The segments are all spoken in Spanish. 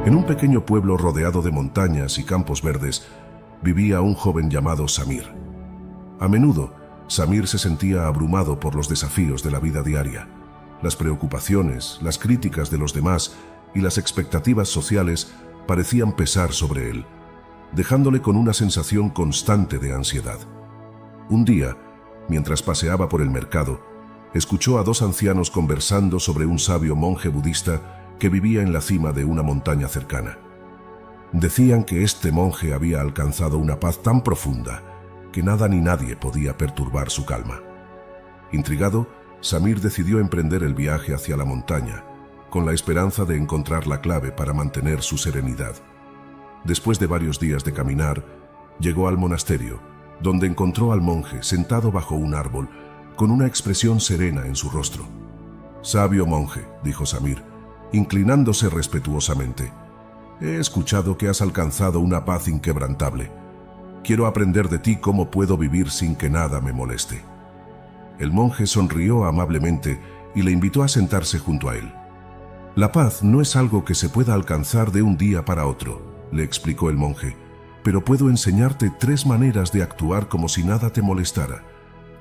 En un pequeño pueblo rodeado de montañas y campos verdes, vivía un joven llamado Samir. A menudo, Samir se sentía abrumado por los desafíos de la vida diaria. Las preocupaciones, las críticas de los demás y las expectativas sociales parecían pesar sobre él, dejándole con una sensación constante de ansiedad. Un día, mientras paseaba por el mercado, escuchó a dos ancianos conversando sobre un sabio monje budista que vivía en la cima de una montaña cercana. Decían que este monje había alcanzado una paz tan profunda que nada ni nadie podía perturbar su calma. Intrigado, Samir decidió emprender el viaje hacia la montaña, con la esperanza de encontrar la clave para mantener su serenidad. Después de varios días de caminar, llegó al monasterio, donde encontró al monje sentado bajo un árbol, con una expresión serena en su rostro. «Sabio monje», dijo Samir, inclinándose respetuosamente, «he escuchado que has alcanzado una paz inquebrantable. Quiero aprender de ti cómo puedo vivir sin que nada me moleste». El monje sonrió amablemente y le invitó a sentarse junto a él. «La paz no es algo que se pueda alcanzar de un día para otro», le explicó el monje, «pero puedo enseñarte 3 maneras de actuar como si nada te molestara.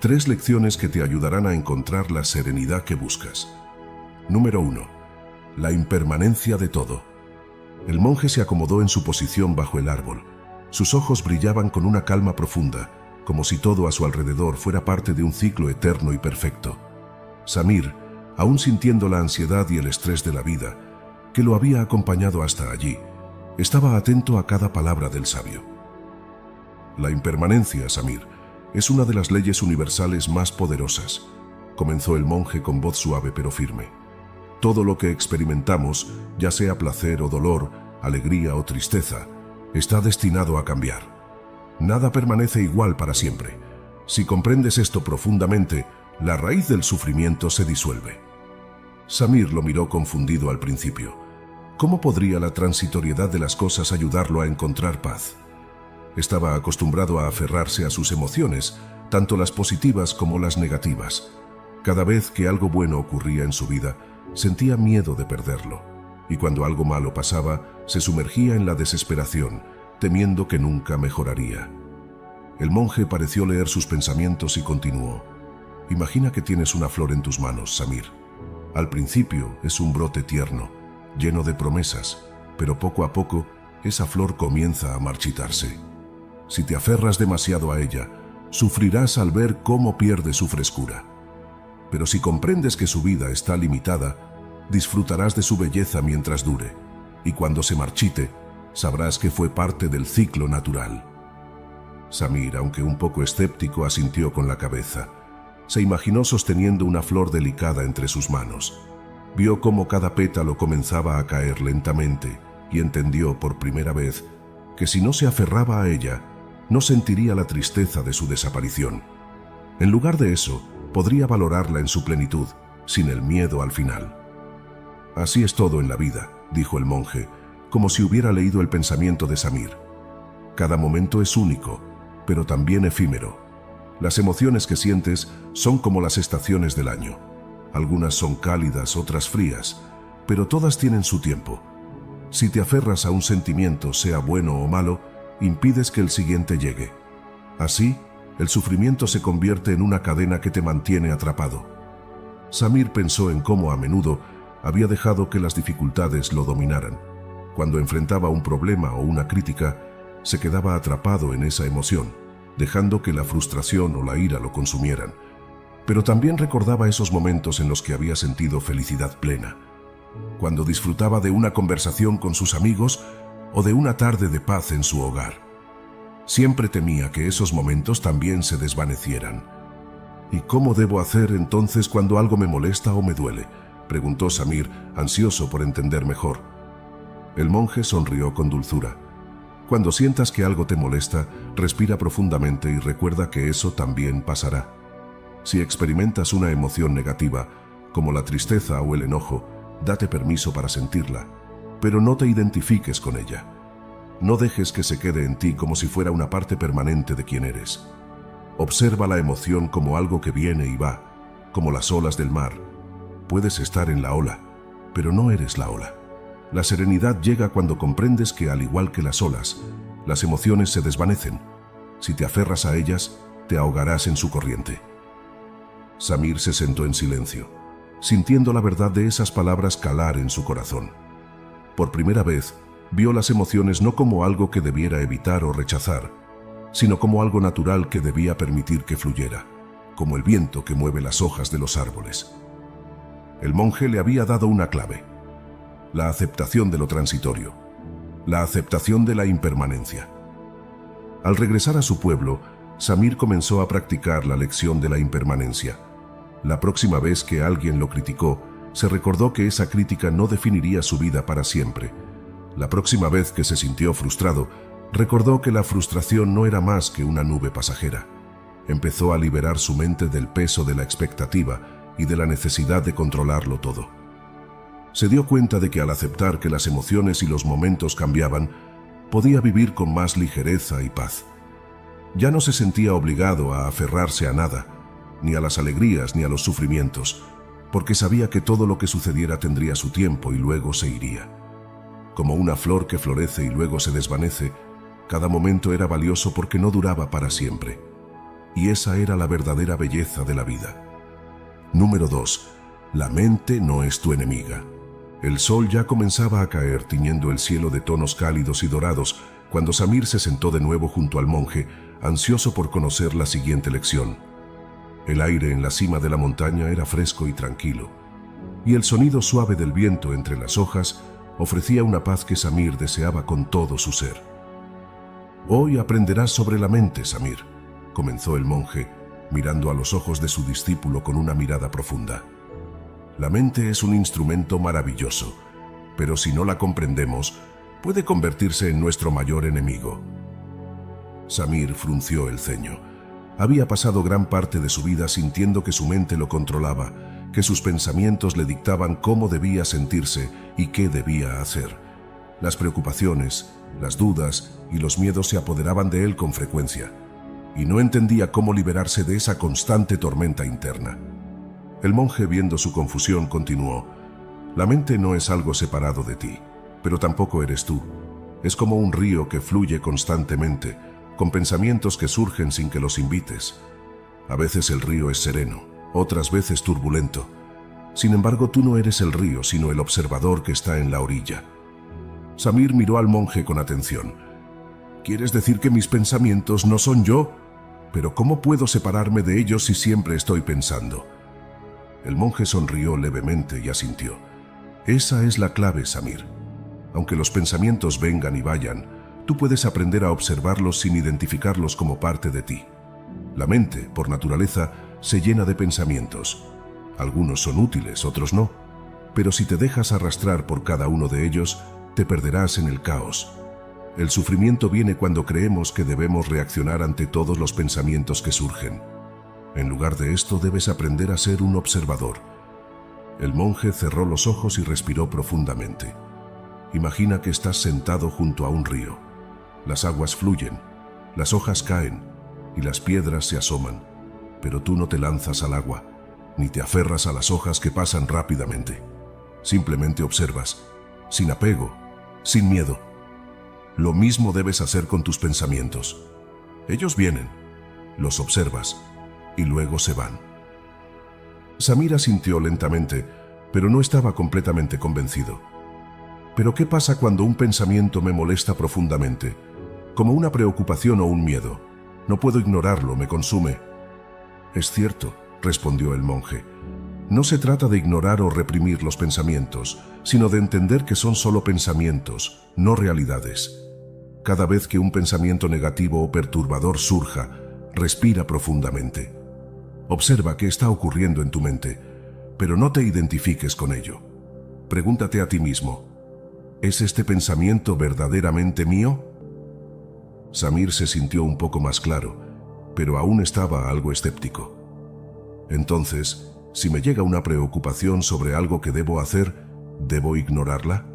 3 lecciones que te ayudarán a encontrar la serenidad que buscas. Número 1. La impermanencia de todo». El monje se acomodó en su posición bajo el árbol. Sus ojos brillaban con una calma profunda, como si todo a su alrededor fuera parte de un ciclo eterno y perfecto. Samir, aún sintiendo la ansiedad y el estrés de la vida, que lo había acompañado hasta allí, estaba atento a cada palabra del sabio. «La impermanencia, Samir, es una de las leyes universales más poderosas», comenzó el monje con voz suave pero firme. «Todo lo que experimentamos, ya sea placer o dolor, alegría o tristeza, está destinado a cambiar. Nada permanece igual para siempre. Si comprendes esto profundamente, la raíz del sufrimiento se disuelve». Samir lo miró confundido al principio. ¿Cómo podría la transitoriedad de las cosas ayudarlo a encontrar paz? Estaba acostumbrado a aferrarse a sus emociones, tanto las positivas como las negativas. Cada vez que algo bueno ocurría en su vida, sentía miedo de perderlo, y cuando algo malo pasaba, se sumergía en la desesperación, temiendo que nunca mejoraría. El monje pareció leer sus pensamientos y continuó. «Imagina que tienes una flor en tus manos, Samir. Al principio es un brote tierno, lleno de promesas, pero poco a poco esa flor comienza a marchitarse. Si te aferras demasiado a ella, sufrirás al ver cómo pierde su frescura. Pero si comprendes que su vida está limitada, disfrutarás de su belleza mientras dure, y cuando se marchite, sabrás que fue parte del ciclo natural». Samir, aunque un poco escéptico, asintió con la cabeza. Se imaginó sosteniendo una flor delicada entre sus manos. Vio cómo cada pétalo comenzaba a caer lentamente y entendió por primera vez que si no se aferraba a ella, no sentiría la tristeza de su desaparición. En lugar de eso, podría valorarla en su plenitud, sin el miedo al final. «Así es todo en la vida», dijo el monje, como si hubiera leído el pensamiento de Samir. «Cada momento es único, pero también efímero. Las emociones que sientes son como las estaciones del año. Algunas son cálidas, otras frías, pero todas tienen su tiempo. Si te aferras a un sentimiento, sea bueno o malo, impides que el siguiente llegue. Así, el sufrimiento se convierte en una cadena que te mantiene atrapado». Samir pensó en cómo a menudo había dejado que las dificultades lo dominaran. Cuando enfrentaba un problema o una crítica, se quedaba atrapado en esa emoción, dejando que la frustración o la ira lo consumieran. Pero también recordaba esos momentos en los que había sentido felicidad plena, cuando disfrutaba de una conversación con sus amigos o de una tarde de paz en su hogar. Siempre temía que esos momentos también se desvanecieran. «¿Y cómo debo hacer entonces cuando algo me molesta o me duele?», preguntó Samir, ansioso por entender mejor. El monje sonrió con dulzura. «Cuando sientas que algo te molesta, respira profundamente y recuerda que eso también pasará. Si experimentas una emoción negativa, como la tristeza o el enojo, date permiso para sentirla, pero no te identifiques con ella. No dejes que se quede en ti como si fuera una parte permanente de quien eres. Observa la emoción como algo que viene y va, como las olas del mar. Puedes estar en la ola, pero no eres la ola. La serenidad llega cuando comprendes que, al igual que las olas, las emociones se desvanecen. Si te aferras a ellas, te ahogarás en su corriente. Samir se sentó en silencio, sintiendo la verdad de esas palabras calar en su corazón. Por primera vez, vio las emociones no como algo que debiera evitar o rechazar, sino como algo natural que debía permitir que fluyera, como el viento que mueve las hojas de los árboles. El monje le había dado una clave: la aceptación de lo transitorio, la aceptación de la impermanencia. Al regresar a su pueblo, Samir comenzó a practicar la lección de la impermanencia. La próxima vez que alguien lo criticó, se recordó que esa crítica no definiría su vida para siempre. La próxima vez que se sintió frustrado, recordó que la frustración no era más que una nube pasajera. Empezó a liberar su mente del peso de la expectativa y de la necesidad de controlarlo todo. Se dio cuenta de que al aceptar que las emociones y los momentos cambiaban, podía vivir con más ligereza y paz. Ya no se sentía obligado a aferrarse a nada, ni a las alegrías ni a los sufrimientos, porque sabía que todo lo que sucediera tendría su tiempo y luego se iría. Como una flor que florece y luego se desvanece, cada momento era valioso porque no duraba para siempre. Y esa era la verdadera belleza de la vida. Número 2. La mente no es tu enemiga. El sol ya comenzaba a caer, tiñendo el cielo de tonos cálidos y dorados, cuando Samir se sentó de nuevo junto al monje, ansioso por conocer la siguiente lección. El aire en la cima de la montaña era fresco y tranquilo, y el sonido suave del viento entre las hojas ofrecía una paz que Samir deseaba con todo su ser. «Hoy aprenderás sobre la mente, Samir», comenzó el monje, mirando a los ojos de su discípulo con una mirada profunda. «La mente es un instrumento maravilloso, pero si no la comprendemos, puede convertirse en nuestro mayor enemigo». Samir frunció el ceño. Había pasado gran parte de su vida sintiendo que su mente lo controlaba, que sus pensamientos le dictaban cómo debía sentirse y qué debía hacer. Las preocupaciones, las dudas y los miedos se apoderaban de él con frecuencia, y no entendía cómo liberarse de esa constante tormenta interna. El monje, viendo su confusión, continuó: «La mente no es algo separado de ti, pero tampoco eres tú. Es como un río que fluye constantemente, con pensamientos que surgen sin que los invites. A veces el río es sereno, otras veces turbulento. Sin embargo, tú no eres el río, sino el observador que está en la orilla». Samir miró al monje con atención. «¿Quieres decir que mis pensamientos no son yo? Pero ¿cómo puedo separarme de ellos si siempre estoy pensando?». El monje sonrió levemente y asintió. «Esa es la clave, Samir. Aunque los pensamientos vengan y vayan, tú puedes aprender a observarlos sin identificarlos como parte de ti. La mente, por naturaleza, se llena de pensamientos. Algunos son útiles, otros no. Pero si te dejas arrastrar por cada uno de ellos, te perderás en el caos. El sufrimiento viene cuando creemos que debemos reaccionar ante todos los pensamientos que surgen. En lugar de esto, debes aprender a ser un observador». El monje cerró los ojos y respiró profundamente. Imagina que estás sentado junto a un río. Las aguas fluyen, las hojas caen y las piedras se asoman, pero tú no te lanzas al agua, ni te aferras a las hojas que pasan rápidamente. Simplemente observas, sin apego, sin miedo. Lo mismo debes hacer con tus pensamientos. Ellos vienen, los observas y luego se van. Samir asintió lentamente, pero no estaba completamente convencido. «¿Pero qué pasa cuando un pensamiento me molesta profundamente? Como una preocupación o un miedo. No puedo ignorarlo, me consume». «Es cierto», respondió el monje. «No se trata de ignorar o reprimir los pensamientos, sino de entender que son solo pensamientos, no realidades. Cada vez que un pensamiento negativo o perturbador surja, respira profundamente. Observa qué está ocurriendo en tu mente, pero no te identifiques con ello. Pregúntate a ti mismo: ¿es este pensamiento verdaderamente mío?». Samir se sintió un poco más claro, pero aún estaba algo escéptico. «Entonces, si me llega una preocupación sobre algo que debo hacer, ¿debo ignorarla?».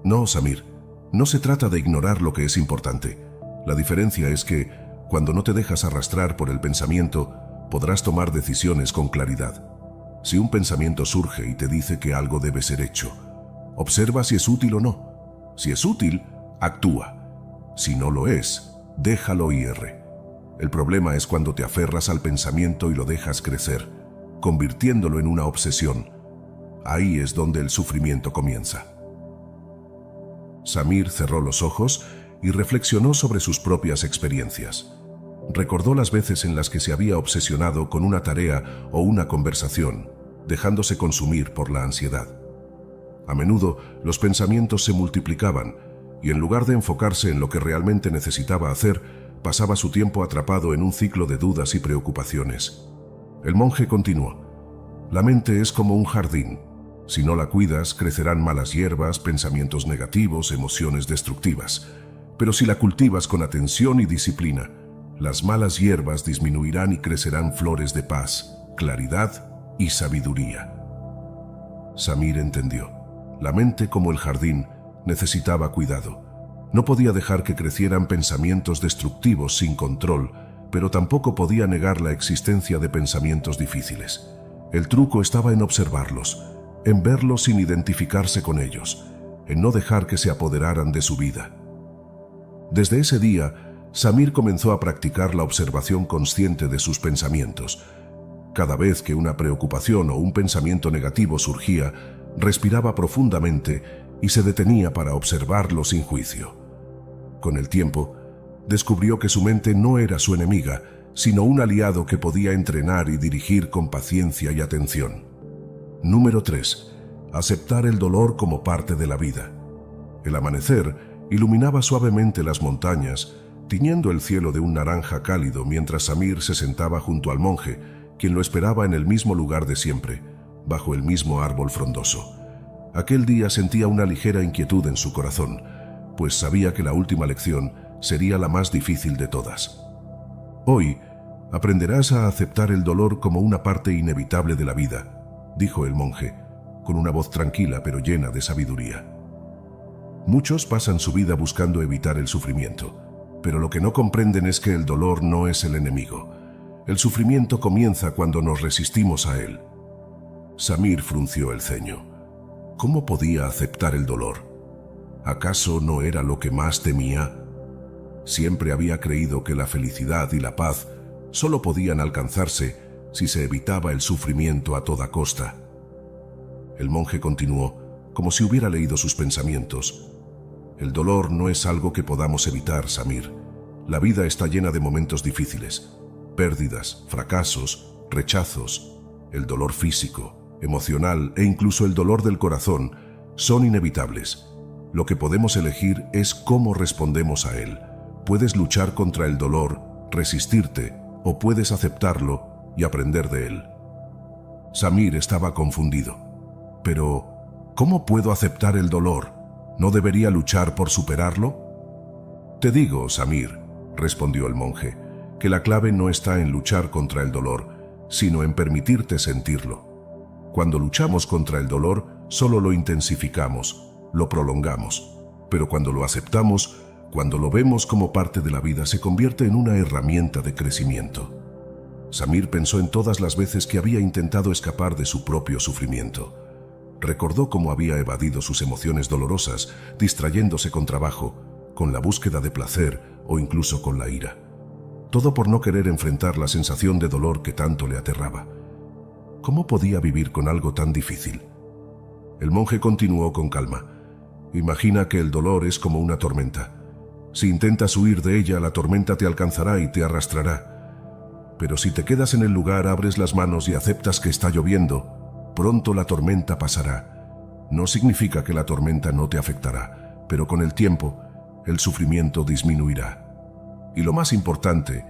«No, Samir, no se trata de ignorar lo que es importante. La diferencia es que, cuando no te dejas arrastrar por el pensamiento, podrás tomar decisiones con claridad. Si un pensamiento surge y te dice que algo debe ser hecho, Observa si es útil o no. Si es útil, actúa. Si no lo es, déjalo ir. El problema es cuando te aferras al pensamiento y lo dejas crecer, convirtiéndolo en una obsesión. Ahí es donde el sufrimiento comienza. Samir cerró los ojos y reflexionó sobre sus propias experiencias. Recordó las veces en las que se había obsesionado con una tarea o una conversación, dejándose consumir por la ansiedad. A menudo los pensamientos se multiplicaban y en lugar de enfocarse en lo que realmente necesitaba hacer, pasaba su tiempo atrapado en un ciclo de dudas y preocupaciones. El monje continuó: la mente es como un jardín. Si no la cuidas, crecerán malas hierbas, pensamientos negativos, emociones destructivas. Pero si la cultivas con atención y disciplina, las malas hierbas disminuirán y crecerán flores de paz, claridad y sabiduría. Samir entendió. La mente, como el jardín, necesitaba cuidado. No podía dejar que crecieran pensamientos destructivos sin control, pero tampoco podía negar la existencia de pensamientos difíciles. El truco estaba en observarlos, en verlos sin identificarse con ellos, en no dejar que se apoderaran de su vida. Desde ese día, Samir comenzó a practicar la observación consciente de sus pensamientos. Cada vez que una preocupación o un pensamiento negativo surgía, respiraba profundamente y se detenía para observarlo sin juicio. Con el tiempo, descubrió que su mente no era su enemiga, sino un aliado que podía entrenar y dirigir con paciencia y atención. Número 3. Aceptar el dolor como parte de la vida. El amanecer iluminaba suavemente las montañas, tiñendo el cielo de un naranja cálido mientras Samir se sentaba junto al monje, quien lo esperaba en el mismo lugar de siempre, bajo el mismo árbol frondoso. Aquel día sentía una ligera inquietud en su corazón, pues sabía que la última lección sería la más difícil de todas. Hoy aprenderás a aceptar el dolor como una parte inevitable de la vida, dijo el monje, con una voz tranquila pero llena de sabiduría. Muchos pasan su vida buscando evitar el sufrimiento, pero lo que no comprenden es que el dolor no es el enemigo. El sufrimiento comienza cuando nos resistimos a él. Samir frunció el ceño. ¿Cómo podía aceptar el dolor? ¿Acaso no era lo que más temía? Siempre había creído que la felicidad y la paz solo podían alcanzarse si se evitaba el sufrimiento a toda costa. El monje continuó, como si hubiera leído sus pensamientos. El dolor no es algo que podamos evitar, Samir. La vida está llena de momentos difíciles, pérdidas, fracasos, rechazos. El dolor físico, emocional e incluso el dolor del corazón son inevitables. Lo que podemos elegir es cómo respondemos a él. Puedes luchar contra el dolor, resistirte, o puedes aceptarlo y aprender de él. Samir estaba confundido. Pero, ¿cómo puedo aceptar el dolor? ¿No debería luchar por superarlo? Te digo, Samir, respondió el monje, que la clave no está en luchar contra el dolor, sino en permitirte sentirlo. Cuando luchamos contra el dolor, solo lo intensificamos, lo prolongamos. Pero cuando lo aceptamos, cuando lo vemos como parte de la vida, se convierte en una herramienta de crecimiento. Samir pensó en todas las veces que había intentado escapar de su propio sufrimiento. Recordó cómo había evadido sus emociones dolorosas, distrayéndose con trabajo, con la búsqueda de placer o incluso con la ira. Todo por no querer enfrentar la sensación de dolor que tanto le aterraba. ¿Cómo podía vivir con algo tan difícil? El monje continuó con calma. Imagina que el dolor es como una tormenta. Si intentas huir de ella, la tormenta te alcanzará y te arrastrará. Pero si te quedas en el lugar, abres las manos y aceptas que está lloviendo, pronto la tormenta pasará. No significa que la tormenta no te afectará, pero con el tiempo, el sufrimiento disminuirá. Y lo más importante,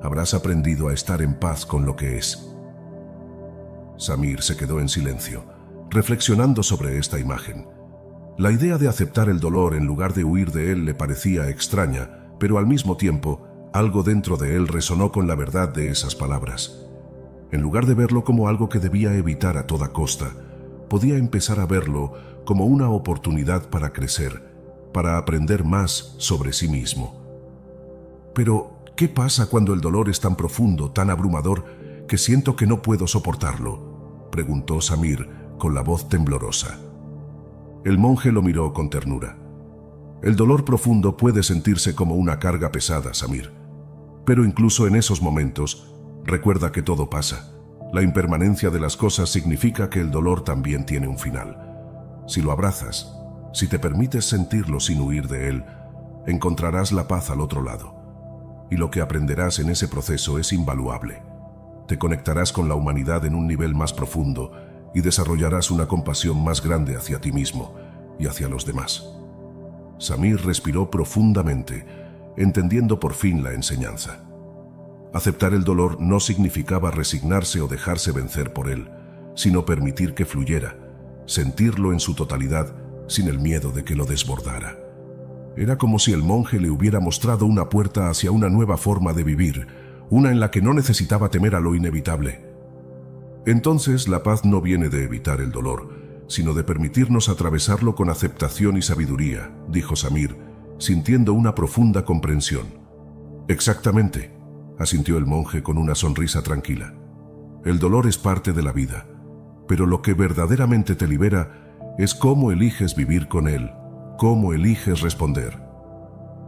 habrás aprendido a estar en paz con lo que es. Samir se quedó en silencio, reflexionando sobre esta imagen. La idea de aceptar el dolor en lugar de huir de él le parecía extraña, pero al mismo tiempo, algo dentro de él resonó con la verdad de esas palabras. En lugar de verlo como algo que debía evitar a toda costa, podía empezar a verlo como una oportunidad para crecer, para aprender más sobre sí mismo. Pero, ¿qué pasa cuando el dolor es tan profundo, tan abrumador, que siento que no puedo soportarlo?, preguntó Samir con la voz temblorosa. El monje lo miró con ternura. El dolor profundo puede sentirse como una carga pesada, Samir. Pero incluso en esos momentos, recuerda que todo pasa. La impermanencia de las cosas significa que el dolor también tiene un final. Si lo abrazas, si te permites sentirlo sin huir de él, encontrarás la paz al otro lado. Y lo que aprenderás en ese proceso es invaluable. Te conectarás con la humanidad en un nivel más profundo y desarrollarás una compasión más grande hacia ti mismo y hacia los demás. Samir respiró profundamente, entendiendo por fin la enseñanza. Aceptar el dolor no significaba resignarse o dejarse vencer por él, sino permitir que fluyera, sentirlo en su totalidad sin el miedo de que lo desbordara. Era como si el monje le hubiera mostrado una puerta hacia una nueva forma de vivir, una en la que no necesitaba temer a lo inevitable. Entonces la paz no viene de evitar el dolor, sino de permitirnos atravesarlo con aceptación y sabiduría, dijo Samir, sintiendo una profunda comprensión. Exactamente, asintió el monje con una sonrisa tranquila. El dolor es parte de la vida, pero lo que verdaderamente te libera es cómo eliges vivir con él, cómo eliges responder.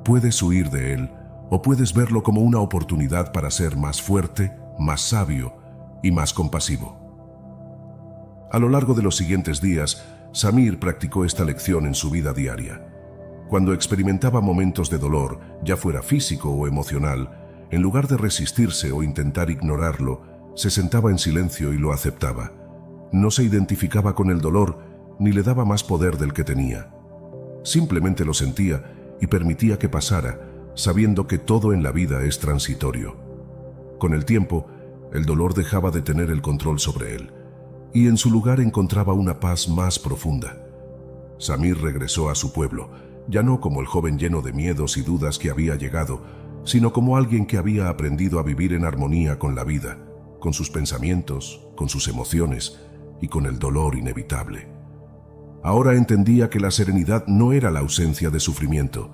Puedes huir de él o puedes verlo como una oportunidad para ser más fuerte, más sabio y más compasivo. A lo largo de los siguientes días, Samir practicó esta lección en su vida diaria. Cuando experimentaba momentos de dolor, ya fuera físico o emocional, en lugar de resistirse o intentar ignorarlo, se sentaba en silencio y lo aceptaba. No se identificaba con el dolor ni le daba más poder del que tenía. Simplemente lo sentía y permitía que pasara, sabiendo que todo en la vida es transitorio. Con el tiempo, el dolor dejaba de tener el control sobre él, y en su lugar encontraba una paz más profunda. Samir regresó a su pueblo, ya no como el joven lleno de miedos y dudas que había llegado, sino como alguien que había aprendido a vivir en armonía con la vida, con sus pensamientos, con sus emociones y con el dolor inevitable. Ahora entendía que la serenidad no era la ausencia de sufrimiento,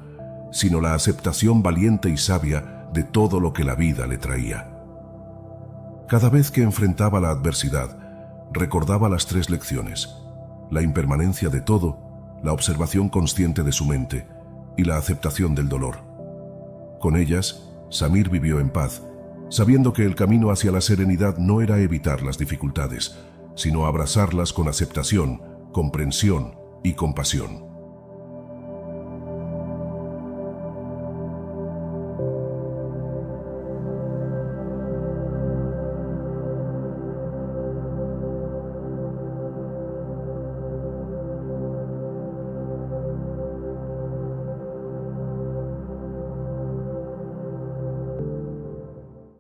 sino la aceptación valiente y sabia de todo lo que la vida le traía. Cada vez que enfrentaba la adversidad, recordaba las 3 lecciones: la impermanencia de todo, la observación consciente de su mente y la aceptación del dolor. Con ellas, Samir vivió en paz, sabiendo que el camino hacia la serenidad no era evitar las dificultades, sino abrazarlas con aceptación, comprensión y compasión.